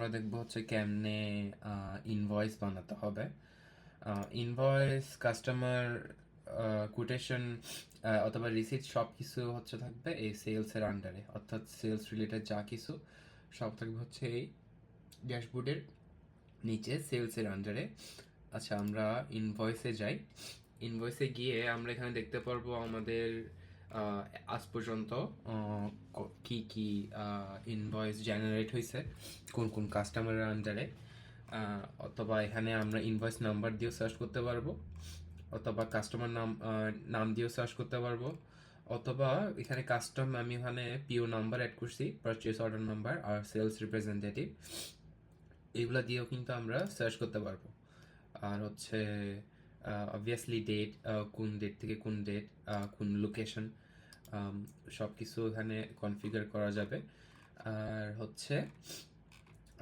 আমরা দেখব হচ্ছে কেমনে ইনভয়েস বানাতে হবে। ইনভয়েস, কাস্টমার কোটেশন অথবা রিসিট সব কিছু হচ্ছে থাকবে এই সেলসের আন্ডারে, অর্থাৎ সেলস রিলেটেড যা কিছু সব থাকবে হচ্ছে এই ড্যাশবোর্ডের নিচে সেলসের আন্ডারে। আচ্ছা, আমরা ইনভয়েসে যাই। ইনভয়েসে গিয়ে আমরা এখানে দেখতে পারবো আমাদের আজ পর্যন্ত কি কি ইনভয়েস জেনারেট হয়েছে, কোন কোন কাস্টমারের আন্ডারে। অথবা এখানে আমরা ইনভয়েস নাম্বার দিয়েও সার্চ করতে পারবো, অথবা কাস্টমার নাম দিয়েও সার্চ করতে পারবো, অথবা এখানে কাস্টম আমি এখানে পিও নাম্বার অ্যাড করছি, পারচেস অর্ডার নাম্বার আর সেলস রিপ্রেজেন্টেটিভ, এগুলো দিয়েও কিন্তু আমরা সার্চ করতে পারবো। আর হচ্ছে অবভিয়াসলি ডেট, কোন ডেট থেকে কোন ডেট, কোন লোকেশন, সব কিছু এখানে কনফিগার করা যাবে। আর হচ্ছে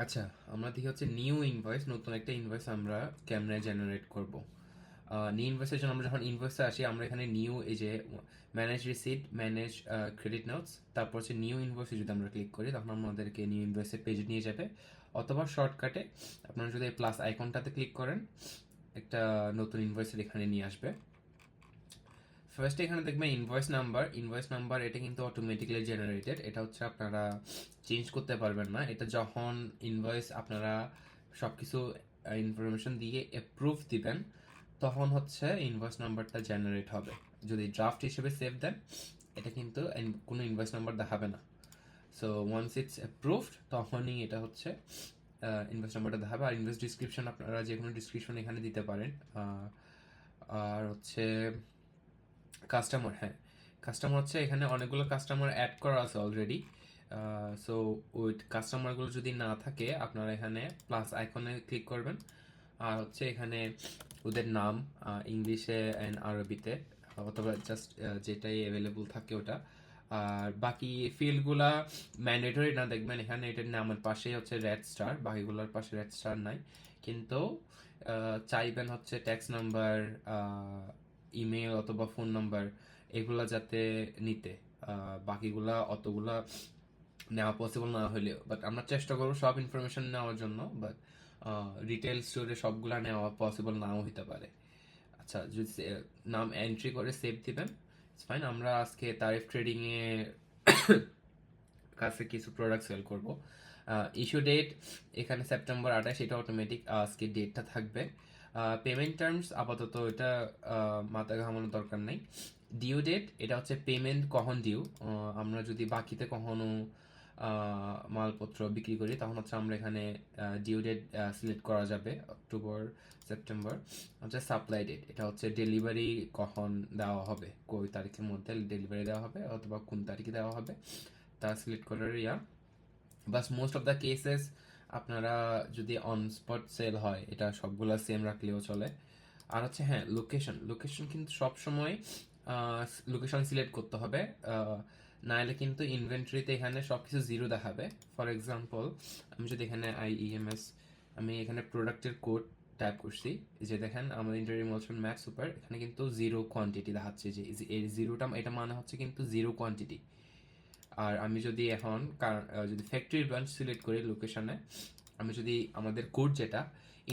আচ্ছা, আমরা দেখি হচ্ছে নিউ ইনভয়েস, নতুন একটা ইনভয়েস আমরা কেমনে জেনারেট করব। নিউ ইনভয়েসের জন্য আমরা যখন ইনভয়েসে আসি, আমরা এখানে নিউ, এই যে manage receipt, manage credit notes, তারপর হচ্ছে নিউ ইনভয়েসে যদি আমরা ক্লিক করি তখন আমাদেরকে নিউ ইনভয়েসের পেজে নিয়ে যাবে। অথবা শর্টকাটে আপনারা যদি প্লাস আইকনটাতে ক্লিক করেন, একটা নতুন ইনভয়েসের এখানে নিয়ে আসবে। ফার্স্টে এখানে দেখবেন ইনভয়েস নাম্বার এটা কিন্তু অটোমেটিক্যালি জেনারেটেড, এটা হচ্ছে আপনারা চেঞ্জ করতে পারবেন না। এটা যখন ইনভয়েস আপনারা সব কিছু ইনফরমেশন দিয়ে অ্যাপ্রুভ দিবেন তখন হচ্ছে ইনভয়েস নাম্বারটা জেনারেট হবে। যদি ড্রাফট হিসেবে সেভ দেন এটা কিন্তু কোনো ইনভয়েস নাম্বার দেখাবে না। সো ওয়ান্স ইটস অ্যাপ্রুভড তখনই এটা হচ্ছে ইনভয়েস নাম্বারটা দেখাবে। আর ইনভয়েস ডিসক্রিপশন আপনারা যে কোনো ডিসক্রিপশন এখানে দিতে পারেন। আর হচ্ছে কাস্টমার, হ্যাঁ, কাস্টমার হচ্ছে এখানে অনেকগুলো কাস্টমার অ্যাড করা আছে অলরেডি। সো ওই কাস্টমারগুলো যদি না থাকে আপনারা এখানে প্লাস আইকনে ক্লিক করবেন, আর হচ্ছে এখানে ওদের নাম ইংলিশে অ্যান্ড আরবিতে, অথবা জাস্ট যেটাই অ্যাভেলেবল থাকে ওটা। আর বাকি ফিল্ডগুলা ম্যান্ডেটরি না, দেখবেন এখানে এটার নামের পাশেই হচ্ছে রেড স্টার, বাকিগুলোর পাশে রেড স্টার নাই। কিন্তু চাইবেন হচ্ছে ট্যাক্স নাম্বার, ইমেল অথবা ফোন নাম্বার এগুলা যাতে নিতে, বাকিগুলা অতগুলা নেওয়া পসিবল না হলেও, বাট আমরা চেষ্টা করবো সব ইনফরমেশন নেওয়ার জন্য। বাট রিটেল স্টোরে সবগুলা নেওয়া পসিবল নাও হতে পারে। আচ্ছা, যদি নাম এন্ট্রি করে সেভ দিবেন, ইটস ফাইন। আমরা আজকে তারিফ ট্রেডিং এ কাছে কিছু প্রোডাক্ট সেল করব। ইস্যু ডেট এখানে সেপ্টেম্বর 28, এটা অটোমেটিক আজকে ডেটটা থাকবে। পেমেন্ট টার্মস আপাতত এটা মাথা ঘামানোর দরকার নেই। ডিউ ডেট এটা হচ্ছে পেমেন্ট কখন ডিউ, আমরা যদি বাকিতে কখনো মালপত্র বিক্রি করি তখন হচ্ছে আমরা এখানে ডিউ ডেট সিলেক্ট করা যাবে, অক্টোবর, সেপ্টেম্বর। হচ্ছে সাপ্লাই ডেট, এটা হচ্ছে ডেলিভারি কখন দেওয়া হবে, কোন তারিখের মধ্যে ডেলিভারি দেওয়া হবে অথবা কোন তারিখে দেওয়া হবে তা সিলেক্ট করার বাস। মোস্ট অফ দ্য কেসেস আপনারা যদি অন স্পট সেল হয় এটা সবগুলা সেম রাখলেও চলে। আর হচ্ছে হ্যাঁ, লোকেশন কিন্তু সবসময় লোকেশন সিলেক্ট করতে হবে, নাহলে কিন্তু ইনভেন্টরিতে এখানে সব কিছু জিরো দেখাবে। ফর এক্সাম্পল, আমি যদি এখানে IEMS, আমি এখানে প্রোডাক্টের কোড ট্যাপ করছি, যে দেখেন আমার ইন্টারিয়র ইমলশন ম্যাট সুপার, এখানে কিন্তু জিরো কোয়ান্টিটি দেখাচ্ছে, যে এই জিরোটা এটা মানে হচ্ছে কিন্তু জিরো কোয়ান্টিটি। আর আমি যদি এখন যদি ফ্যাক্টরি ব্রাঞ্চ সিলেক্ট করি লোকেশনে, আমি যদি আমাদের কোড যেটা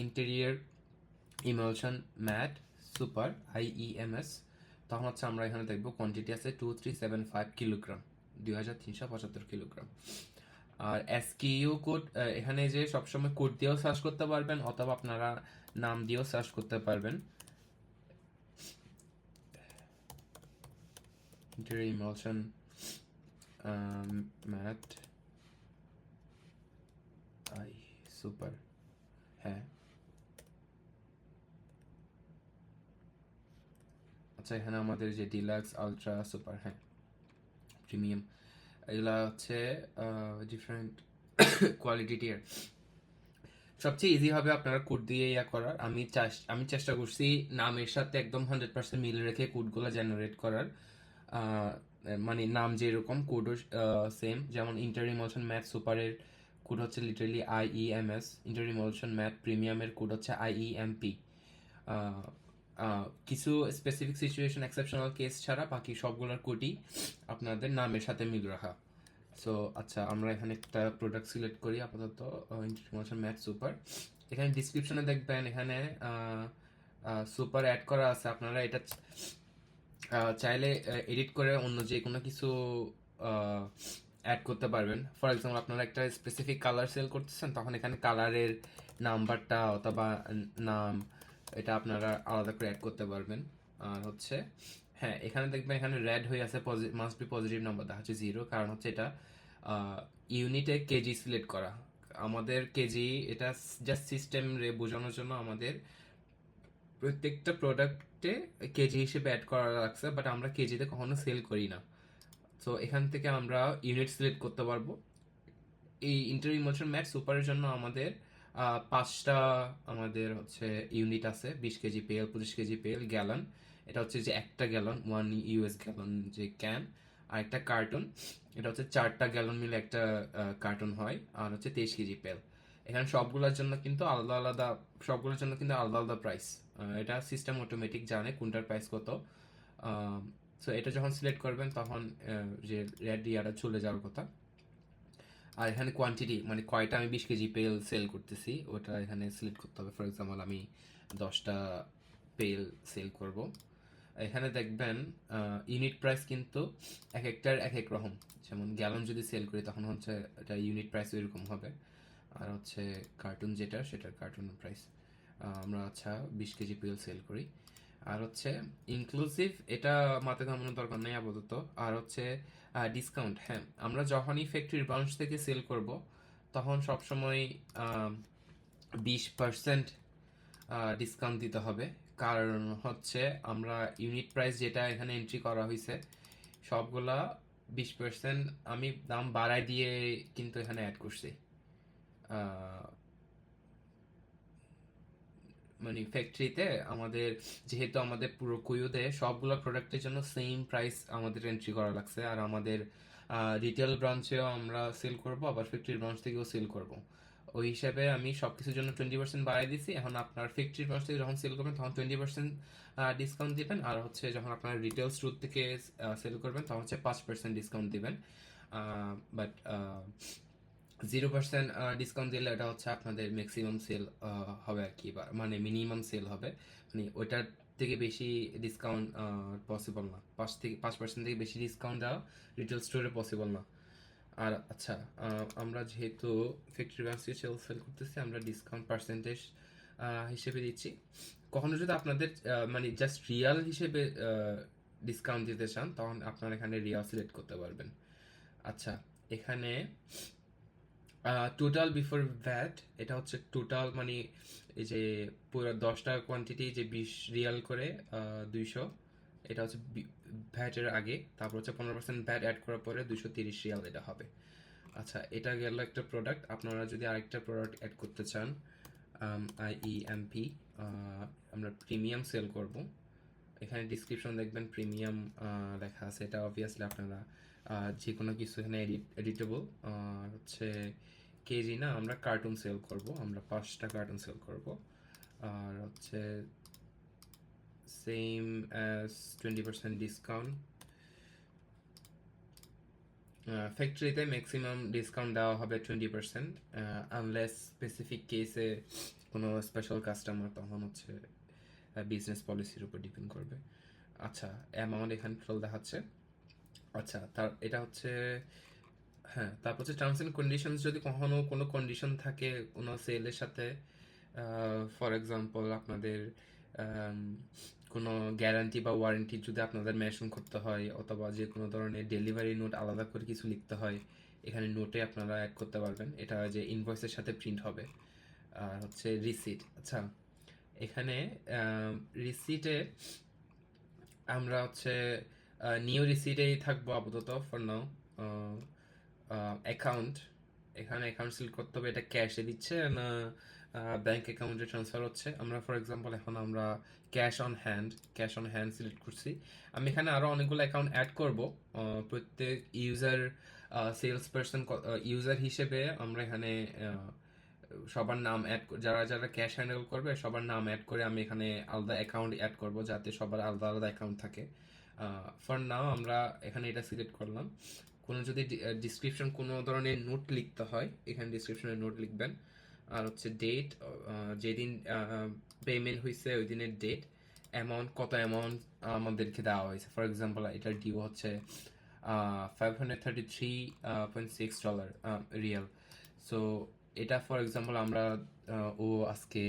interior emulsion matt super IEMS, তখন হচ্ছে আমরা এখানে দেখবো কোয়ান্টিটি আছে 2375 কিলোগ্রাম, 2375 কিলোগ্রাম। আর SKU কোড এখানে যে সবসময় কোড দিয়েও সার্চ করতে পারবেন অথবা আপনারা নাম দিয়েও সার্চ করতে পারবেন। ইন্টেরিয়র ইমালশন ম্যাট সুপার, হ্যাঁ। আচ্ছা, এখানে আমাদের যে ডিলাক্স, আলট্রা, সুপার, হ্যাঁ, প্রিমিয়াম, এগুলা হচ্ছে ডিফারেন্ট কোয়ালিটি টিয়ার। সবচেয়ে ইজি হবে আপনারা কোড দিয়ে করার। আমি চেষ্টা করছি নামের সাথে একদম 100% মিল রেখে কোডগুলো জেনারেট করার। মানে নাম যেরকম কোডও সেম, যেমন ইন্টারিমোশন ম্যাথ সুপারের কোড হচ্ছে লিটারালি IEMS, ইন্টারিমোশন ম্যাথ প্রিমিয়ামের কোড হচ্ছে IEMP। কিছু স্পেসিফিক সিচুয়েশন, এক্সেপশনাল কেস ছাড়া বাকি সবগুলোর কোডই আপনাদের নামের সাথে মিল রাখা। সো আচ্ছা, আমরা এখানে একটা প্রোডাক্ট সিলেক্ট করি আপাতত, ইন্টারন্যাশনাল ম্যাট সুপার। এখানে ডিসক্রিপশনে দেখবেন এখানে সুপার অ্যাড করা আছে। আপনারা এটা চাইলে এডিট করে অন্য যে কোনো কিছু অ্যাড করতে পারবেন। ফর এক্সাম্পল আপনারা একটা স্পেসিফিক কালার সেল করতেছেন, তখন এখানে কালারের নাম্বারটা অথবা নাম এটা আপনারা আলাদা করে অ্যাড করতে পারবেন। আর হচ্ছে হ্যাঁ, এখানে দেখবেন এখানে রেড হয়ে আছে, মাস্ট বি পজিটিভ নাম্বার, দেখা হচ্ছে 0, কারণ হচ্ছে এটা ইউনিটে কেজি সিলেক্ট করা। আমাদের কেজি এটা জাস্ট সিস্টেম রে বোঝানোর জন্য আমাদের প্রত্যেকটা প্রোডাক্টে কেজি হিসেবে অ্যাড করা লাগছে, বাট আমরা কেজিতে কখনো সেল করি না। সো এখান থেকে আমরা ইউনিট সিলেক্ট করতে পারবো। এই ইন্টার ইমোশন ম্যাট সুপারের জন্য আমাদের 5টা আমাদের হচ্ছে ইউনিট আছে, 20 কেজি পেল, 25 কেজি পেল, গ্যালন, এটা হচ্ছে যে একটা গ্যালন, 1 US গ্যালন যে ক্যান, আর একটা কার্টুন, এটা হচ্ছে 4টা গ্যালন মিলে একটা কার্টুন হয়, আর হচ্ছে 23 কেজি পেল। এখানে সবগুলোর জন্য কিন্তু আলাদা আলাদা, সবগুলোর জন্য কিন্তু আলাদা আলাদা প্রাইস। এটা সিস্টেম অটোমেটিক জানে কোনটার প্রাইস কত। সো এটা যখন সিলেক্ট করবেন তখন যে রেড ইয়াটা চলে যাওয়ার কথা। আর এখানে কোয়ান্টিটি মানে কয়টা আমি 20 কেজি পেল সেল করতেছি ওটা এখানে সিলেক্ট করতে হবে। ফর এক্সাম্পল আমি 10টা পেল সেল করব। এখানে দেখবেন ইউনিট প্রাইস কিন্তু এক একটার এক এক রকম। যেমন গ্যালন যদি সেল করি তখন হচ্ছে এটা ইউনিট প্রাইস এরকম হবে, আর হচ্ছে কার্টুন যেটা সেটার কার্টুন প্রাইস। আমরা আচ্ছা 20 কেজি পেল সেল করি। আর হচ্ছে ইনক্লুসিভ এটা মাথায় ঘামানোর দরকার নেই আপাতত। আর হচ্ছে ডিসকাউন্ট, হ্যাঁ, আমরা যখনই ফ্যাক্টরি ব্রাঞ্চ থেকে সেল করব তখন সবসময় 20% ডিসকাউন্ট দিতে হবে। কারণ হচ্ছে আমরা ইউনিট প্রাইস যেটা এখানে এন্ট্রি করা হয়েছে সবগুলা 20% আমি দাম বাড়ায় দিয়ে কিন্তু এখানে অ্যাড করছি। মানে ফ্যাক্টরিতে আমাদের যেহেতু আমাদের পুরো কুইউতে সবগুলো প্রোডাক্টের জন্য সেম প্রাইস আমাদের এন্ট্রি করা লাগছে, আর আমাদের রিটেল ব্রাঞ্চেও আমরা সেল করব, আবার ফ্যাক্টরি ব্রাঞ্চ থেকেও সেল করব। ওই হিসাবে আমি সব কিছুর জন্য 20% বাড়াই দিছি। এখন আপনার ফ্যাক্টরি ব্রাঞ্চ থেকে যখন সেল করবেন তখন 20% ডিসকাউন্ট দিবেন, আর হচ্ছে যখন আপনার রিটেল স্টোর থেকে সেল করবেন তখন হচ্ছে 5% ডিসকাউন্ট দিবেন। বাট 0% ডিসকাউন্ট দিলে এটা হচ্ছে আপনাদের ম্যাক্সিমাম সেল হবে আর কি, মানে মিনিমাম সেল হবে, মানে ওইটার থেকে বেশি ডিসকাউন্ট পসিবল না। 5% থেকে বেশি ডিসকাউন্ট দেওয়া রিটেল স্টোরে পসিবল না। আর আচ্ছা, আমরা যেহেতু ফ্যাক্টরি ব্রাঞ্চে সেল করতেছি আমরা ডিসকাউন্ট পার্সেন্টেজ হিসেবে দিচ্ছি। কখনো যদি আপনাদের মানে জাস্ট রিয়াল হিসেবে ডিসকাউন্ট দিতে চান তখন আপনারা এখানে রিয়াল সিলেক্ট করতে পারবেন। আচ্ছা, এখানে টোটাল বিফোর ভ্যাট, এটা হচ্ছে টোটাল মানে এই যে পুরো 10টা কোয়ান্টিটি যে 20 রিয়াল করে 200, এটা হচ্ছে ভ্যাটের আগে, তারপর হচ্ছে 15% ভ্যাট অ্যাড করার পরে 230 রিয়াল এটা হবে। আচ্ছা, এটা গেল একটা প্রোডাক্ট। আপনারা যদি আরেকটা প্রোডাক্ট অ্যাড করতে চান, IEMP, আমরা প্রিমিয়াম সেল করব। এখানে ডিসক্রিপশন দেখবেন প্রিমিয়াম লেখা আছে, এটা অবভিয়াসলি আপনারা যে কোনো কিছু এখানে এডিটেবল। হচ্ছে কেজি না, আমরা কার্টুন সেল করব, আমরা 5টা কার্টুন সেল করব। আর হচ্ছে সেম অ্যাজ 20% ডিসকাউন্ট। ফ্যাক্টরিতে ম্যাক্সিমাম ডিসকাউন্ট দেওয়া হবে 20%, আনলেস স্পেসিফিক কেসে কোনো স্পেশাল কাস্টমার, তখন হচ্ছে বিজনেস পলিসির উপর ডিপেন্ড করবে। আচ্ছা, অ্যামাউন্ট এখানে টোটাল দেখাচ্ছে। আচ্ছা, তার এটা হচ্ছে হ্যাঁ, তারপর হচ্ছে টার্মস অ্যান্ড কন্ডিশনস। যদি কখনো কোনো কন্ডিশন থাকে কোনো সেলের সাথে, ফর এক্সাম্পল আপনাদের আম, কোনো গ্যারান্টি বা ওয়ারেন্টি যদি আপনাদের মেনশন করতে হয়, অথবা যে কোনো ধরনের ডেলিভারি নোট আলাদা করে কিছু লিখতে হয়, এখানে নোটে আপনারা অ্যাড করতে পারবেন। এটা যে ইনভয়েসের সাথে প্রিন্ট হবে। আর হচ্ছে রিসিট। আচ্ছা, এখানে রিসিটে আমরা হচ্ছে নিউ রিসিটেই থাকবো আপাতত ফর নাও। অ্যাকাউন্ট, এখানে অ্যাকাউন্ট সিলেক্ট করতে হবে, এটা ক্যাশে দিচ্ছে না ব্যাংক অ্যাকাউন্টে ট্রান্সফার হচ্ছে। আমরা ফর এক্সাম্পল এখন আমরা ক্যাশ অন হ্যান্ড সিলেক্ট করছি। আমি এখানে আরও অনেকগুলো অ্যাকাউন্ট অ্যাড করব। প্রত্যেক ইউজার সেলস পার্সন ইউজার হিসেবে আমরা এখানে সবার নাম অ্যাড, যারা যারা ক্যাশ হ্যান্ডেল করবে সবার নাম অ্যাড করে আমি এখানে আলাদা অ্যাকাউন্ট অ্যাড করব, যাতে সবার আলাদা আলাদা অ্যাকাউন্ট থাকে। ফর নাও আমরা এখানে এটা সিলেক্ট করলাম। কোনো যদি ডিসক্রিপশন কোনো ধরনের নোট লিখতে হয় এখানে ডিসক্রিপশনে নোট লিখবেন। আর হচ্ছে ডেট, যেদিন পেমেন্ট হয়েছে ওই দিনের ডেট, অ্যামাউন্ট কত অ্যামাউন্ট আমাদেরকে দেওয়া হয়েছে। ফর এক্সাম্পল এটার ডিউ হচ্ছে $533.6 রিয়াল। সো এটা ফর এক্সাম্পল আমরা ও আজকে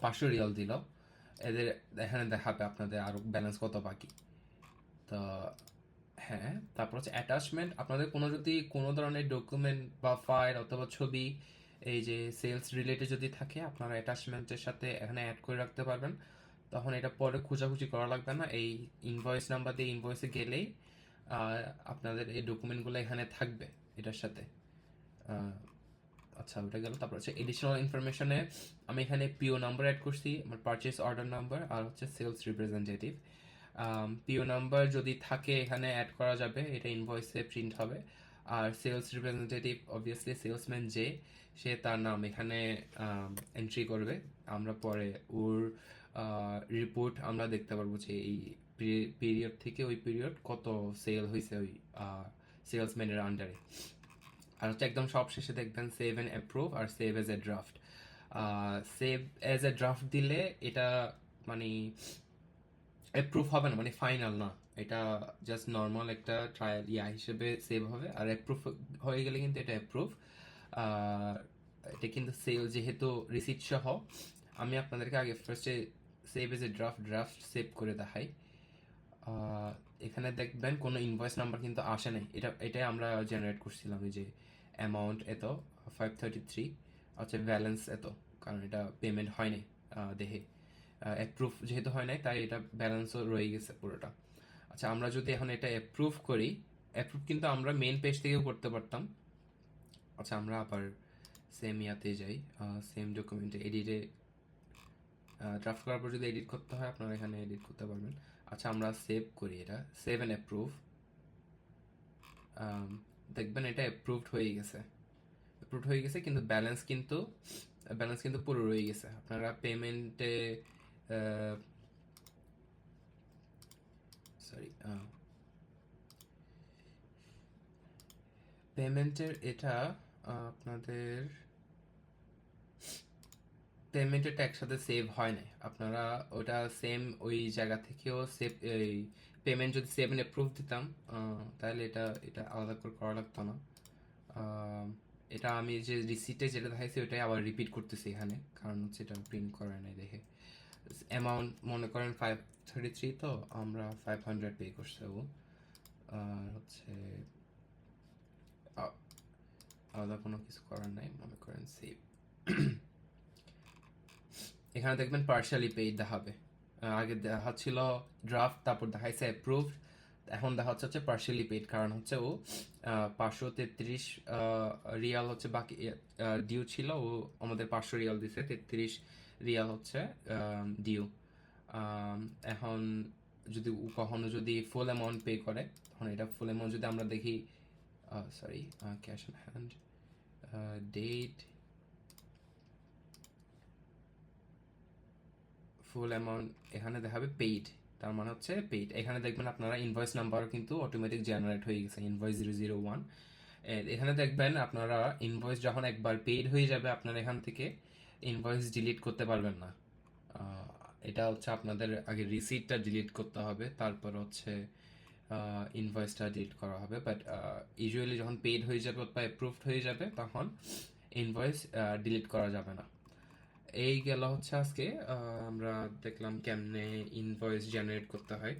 500 রিয়াল দিল, এদের এখানে দেখাবে আপনাদের আরও ব্যালেন্স কত বাকি। তো হ্যাঁ, তারপর হচ্ছে অ্যাটাচমেন্ট, আপনাদের যদি কোনো ধরনের ডকুমেন্ট বা ফাইল অথবা ছবি এই যে সেলস রিলেটেড যদি থাকে আপনারা অ্যাটাচমেন্টের সাথে এখানে অ্যাড করে রাখতে পারবেন। তখন এটা পরে খোঁজাখুঁজি করা লাগবে না, এই ইনভয়েস নাম্বার দিয়ে ইনভয়েসে গেলেই আপনাদের এই ডকুমেন্টগুলো এখানে থাকবে এটার সাথে। আচ্ছা, ওটা গেল। তারপর হচ্ছে এডিশনাল ইনফরমেশনে আমি এখানে পিও নাম্বার অ্যাড করছি, আমার পারচেস অর্ডার নাম্বার আর হচ্ছে সেলস রিপ্রেজেন্টেটিভ। পিও নাম্বার যদি থাকে এখানে অ্যাড করা যাবে, এটা ইনভয়েসে প্রিন্ট হবে। আর সেলস রিপ্রেজেন্টেটিভ অবভিয়াসলি সেলসম্যান যে, সে তার নাম এখানে এন্ট্রি করবে। আমরা পরে ওর রিপোর্ট আমরা দেখতে পারবো যে এই পিরিয়ড থেকে ওই পিরিয়ড কত সেল হয়েছে ওই সেলসম্যানের আন্ডারে। আর হচ্ছে একদম সব শেষে দেখবেন সেভ অ্যান্ড অ্যাপ্রুভ আর save as a draft. Save as a draft দিলে এটা মানে অ্যাপ্রুভ হবে না, মানে ফাইনাল না, এটা জাস্ট নর্মাল একটা ট্রায়াল হিসেবে সেভ হবে। আর অ্যাপ্রুভ হয়ে গেলে কিন্তু এটা অ্যাপ্রুভ। এটা কিন্তু সেল যেহেতু রিসিট সহ, আমি আপনাদেরকে আগে ফার্স্টে save as a draft save করে দেখাই। এখানে দেখবেন কোনো ইনভয়েস নাম্বার কিন্তু আসে নাই, এটাই আমরা জেনারেট করছিলাম। এই যে অ্যামাউন্ট এত 533, আচ্ছা ব্যালেন্স এত, কারণ এটা পেমেন্ট হয় নাই দেখে, অ্যাপ্রুভ যেহেতু হয় নাই তাই এটা ব্যালেন্সও রয়ে গেছে পুরোটা। আচ্ছা, আমরা যদি এখন এটা অ্যাপ্রুভ করি, অ্যাপ্রুভ কিন্তু আমরা মেন পেজ থেকেও করতে পারতাম। আচ্ছা, আমরা আবার সেম ইয়াতে যাই, সেম ডকুমেন্টে এডিটে ড্রাফট করার পর যদি এডিট করতে হয় আপনারা এখানে এডিট করতে পারবেন। আচ্ছা, আমরা সেভ করি, এটা সেভ অ্যান্ড অ্যাপ্রুভ। দেখবেন এটা অ্যাপ্রুভড হয়ে গেছে, কিন্তু ব্যালেন্স কিন্তু পুরো রয়ে গেছে। আপনারা পেমেন্টে পেমেন্টের এটা আপনাদের পেমেন্টেরটা একসাথে সেভ হয় না, আপনারা ওটা সেম ওই জায়গা থেকেও সেভ, এই পেমেন্ট যদি সেভ এন্ড অ্যাপ্রুভ দিতাম তাহলে এটা আলাদা করে করা লাগতো না। এটা আমি যে রিসিটে যেটা দেখাইছি ওটাই আবার রিপিট করতেছি এখানে, কারণ হচ্ছে এটা প্রিন্ট করা নাই দেখে। অ্যামাউন্ট মনে করেন 533, তো আমরা 500 পে করছি। আর হচ্ছে আলাদা কোনো কিছু করার নাই, মনে করেন সেভ। এখানে দেখবেন পার্শালি পেইড দেখাবে, আগে দেখাচ্ছিল ড্রাফট, তারপর দেখাইছে অ্যাপ্রুভড, এখন দেখা হচ্ছে পার্শালি পেইড, কারণ হচ্ছে ও 533 রিয়াল হচ্ছে বাকি ডিউ ছিল, ও আমাদের 500 রিয়াল দিছে, 33 রিয়াল হচ্ছে ডিউ। এখন যদি কখনো যদি ফুল অ্যামাউন্ট পে করে, তখন এটা ফুল অ্যামাউন্ট যদি আমরা দেখি, cash on hand, date, full amount এখানে দেখাবে পেইড, তার মানে হচ্ছে পেইড। এখানে দেখবেন আপনারা ইনভয়েস নাম্বারও কিন্তু অটোমেটিক জেনারেট হয়ে গেছে, ইনভয়েস 001। এখানে দেখবেন আপনারা ইনভয়েস যখন একবার পেইড হয়ে যাবে আপনারা এখান থেকে ইনভয়েস ডিলিট করতে পারবেন না। এটা হচ্ছে আপনাদের আগে রিসিটটা ডিলিট করতে হবে, তারপর হচ্ছে ইনভয়েসটা ডিলিট করা হবে। বাট ইউজুয়ালি যখন পেইড হয়ে যাবে বা অ্যাপ্রুভড হয়ে যাবে তখন ইনভয়েস ডিলিট করা যাবে না। এই গেল হচ্ছে আজকে আমরা দেখলাম কেমনে ইনভয়েস জেনারেট করতে হয়।